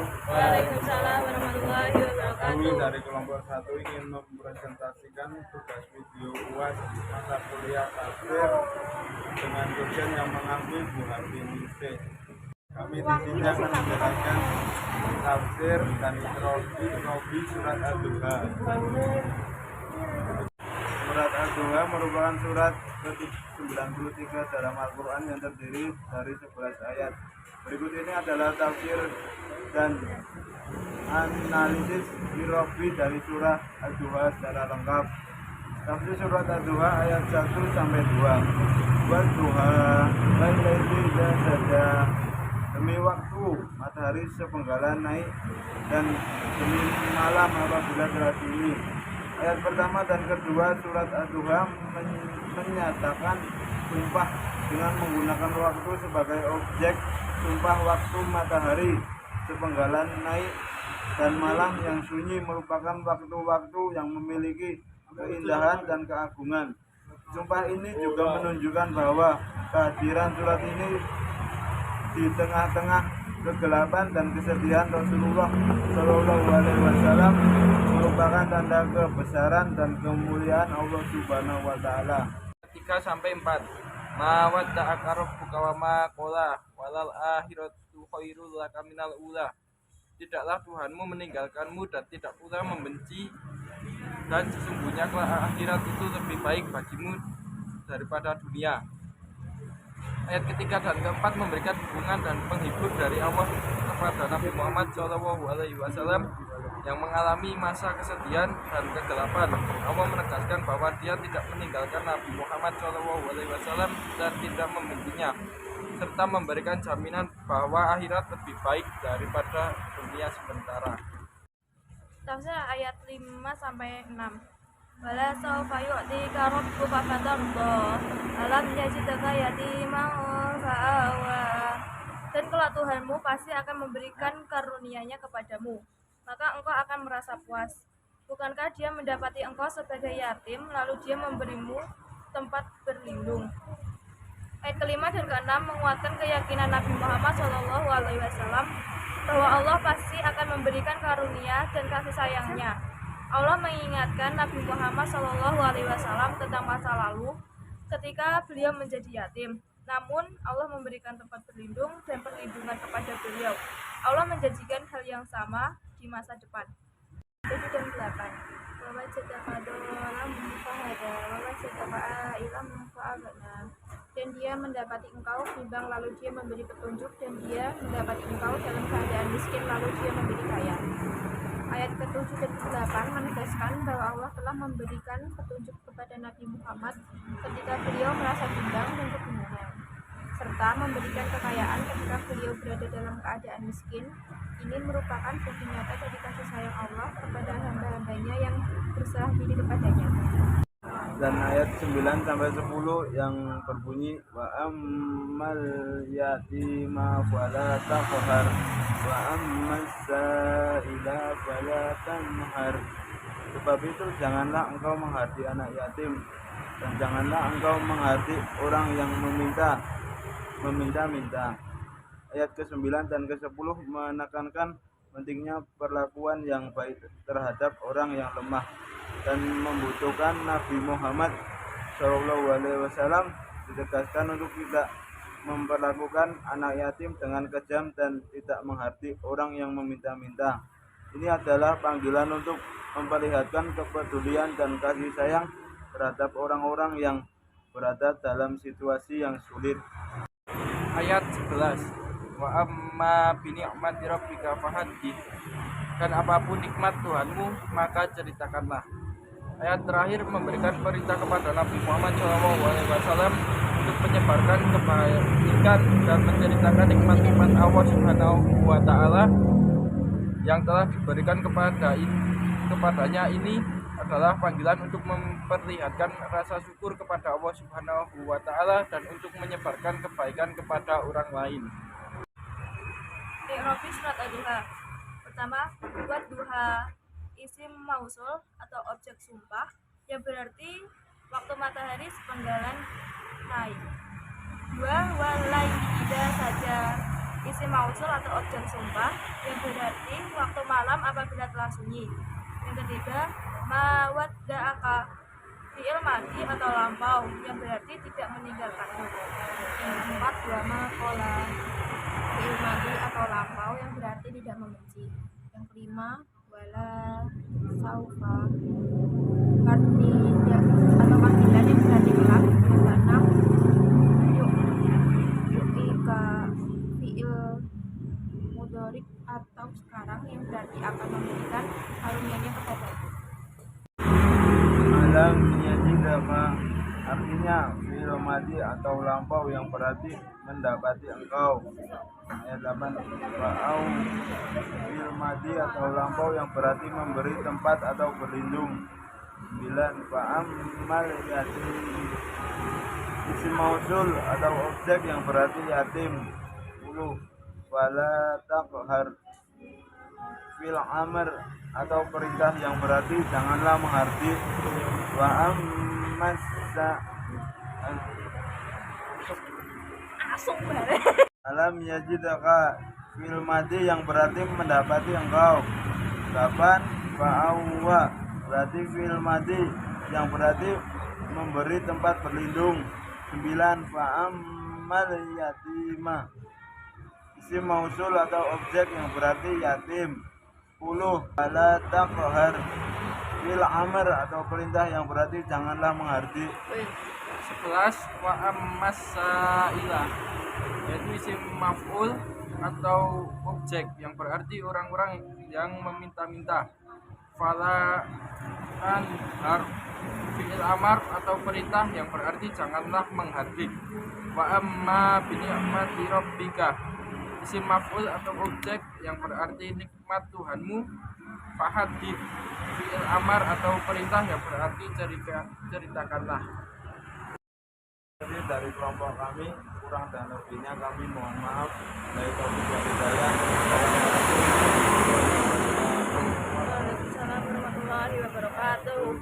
Waalaikumsalam warahmatullahi Kami wabarakatuh. dari kelompok 1 ingin mempresentasikan tugas video UAS mata kuliah tafsir dengan dosen yang mengambil Bu Harti Ningsih. Kami di sini akan menjelaskan tafsir dan introduksi surat Ad-Duha. Surat Ad-Duha merupakan surat ke-93 dalam Al-Quran yang terdiri dari 11 ayat. Berikut ini adalah tafsir dan analisis Irobi dari surah Ad-Duha secara lengkap. Tafsir surat Ad-Duha ayat 1 sampai 2. Wad-duha wal-laili idza saja. Demi waktu matahari sepenggalan naik dan demi malam apabila telah dini. Ayat pertama dan kedua surat Ad-Duha menyatakan sumpah dengan menggunakan waktu sebagai objek. Sumpah waktu matahari sepenggalan naik dan malam yang sunyi merupakan waktu-waktu yang memiliki keindahan dan keagungan. Sumpah ini juga menunjukkan bahwa kehadiran surat ini di tengah-tengah kegelapan dan kesedihan Rasulullah Shallallahu Alaihi Wasallam merupakan tanda kebesaran dan kemuliaan Allah Subhanahu Wa Taala. 3-4 Mawat ta'akarab bukawama kola walal akhiratu khairul laka minal ula. Tidaklah Tuhanmu meninggalkanmu dan tidak pula membenci, dan sesungguhnya akhirat itu lebih baik bagimu daripada dunia. Ayat ketiga dan keempat memberikan dukungan dan penghibur dari Allah kepada Nabi Muhammad SAW yang mengalami masa kesedihan dan kegelapan. Allah menegaskan bahwa Dia tidak meninggalkan Nabi Muhammad SAW dan tidak membencinya, serta memberikan jaminan bahwa akhirat lebih baik daripada dunia sementara. Tafsir ayat 5-6. Wala sawfa yu'tika rabbuka fatarda alam yajidka yatiman fa'awa. Dan kelak Tuhanmu pasti akan memberikan karunia-Nya kepadamu, maka engkau akan merasa puas. Bukankah Dia mendapati engkau sebagai yatim, lalu Dia memberimu tempat berlindung. Ayat kelima dan keenam menguatkan keyakinan Nabi Muhammad SAW bahwa Allah pasti akan memberikan karunia dan kasih sayang-Nya. Allah mengingatkan Nabi Muhammad SAW tentang masa lalu ketika beliau menjadi yatim. Namun Allah memberikan tempat berlindung dan perlindungan kepada beliau. Allah menjanjikan hal yang sama di masa depan. 7 dan 8. Dan Dia mendapati engkau bimbang lalu Dia memberi petunjuk, dan Dia mendapati engkau dalam keadaan miskin lalu Dia memberi kaya. Ayat ke-7 dan ke-8 menegaskan bahwa Allah telah memberikan petunjuk kepada Nabi Muhammad ketika beliau merasa bimbang dan kebingungan, serta memberikan kekayaan ketika beliau berada dalam keadaan miskin. Ini merupakan bukti nyata dari kasih sayang Allah kepada hamba-hambanya yang berserah diri kepadanya. Dan ayat 9-10 yang berbunyi wa ammal yatima fala taqhar wa ammas sa'ila fala tanhar. Sebab itu janganlah engkau menghardiki anak yatim, dan janganlah engkau menghardiki orang yang meminta-minta. Ayat ke-9 dan ke-10 menekankan pentingnya perlakuan yang baik terhadap orang yang lemah dan membutuhkan. Nabi Muhammad SAW ditegaskan untuk tidak memperlakukan anak yatim dengan kejam dan tidak menghardik orang yang meminta-minta. Ini adalah panggilan untuk memperlihatkan kepedulian dan kasih sayang terhadap orang-orang yang berada dalam situasi yang sulit. Ayat 11. Wa amma bi ni'mati rabbika fahaddits. Dan apapun nikmat Tuhanmu maka ceritakanlah. Ayat terakhir memberikan perintah kepada Nabi Muhammad SAW untuk menyebarkan kebaikan dan menceritakan nikmat-nikmat Allah Subhanahu Wa Taala yang telah diberikan kepadanya. Ini adalah panggilan untuk memperlihatkan rasa syukur kepada Allah Subhanahu Wa Taala dan untuk menyebarkan kebaikan kepada orang lain. I'rabi surat Ad-Duha. Pertama, buat duha, isim mausul atau objek sumpah yang berarti waktu matahari sepenggalan naik. 2. Walai idza saja, isim mausul atau objek sumpah yang berarti waktu malam apabila telah sunyi. Yang ketiga, mawadda'aka fi'il madi atau lampau yang berarti tidak meninggalkanmu. Yang keempat, wa maqala fi'il madi atau lampau yang berarti tidak membenci. Yang kelima, wala saufa berarti tidak atau panggilan yang berarti kelak. Yang keenam, yu'ika fi'il mudhorik atau sekarang yang berarti akan memberikan karunianya kepadamu. Alam yajidaka artinya fi'il madi atau lampau yang berarti mendapati engkau. Ayat 8, fa'au fi'il madi atau lampau yang berarti memberi tempat atau berlindung. 9, fa'ammal yatim isim mausul atau objek yang berarti yatim. 10, wala taqhar fil amr atau perintah yang berarti janganlah menghardik. Wa ammasa alam yajidaka fil madi yang berarti mendapati engkau. 8, fa'awwa berarti fil madi yang berarti memberi tempat berlindung. 9, fa'ammal yatima isim mausul atau objek yang berarti yatim. 10, wala taqhar fil amr atau perintah yang berarti janganlah menghardik. 11, wa ammas sa'ila yaitu isim maf'ul atau objek yang berarti orang-orang yang meminta-minta. Fala tanhar fi'il amar atau perintah yang berarti janganlah menghardik. Wa amma bi ni'mati rabbika isim maf'ul atau objek yang berarti nikmat Tuhanmu. Fahadith fi'il amar atau perintah yang berarti ceritakanlah. Jadi dari kelompok kami kurang dan lebihnya kami mohon maaf. Dari taufiq wal hidayah. Waalaikumsalam warahmatullahi wabarakatuh.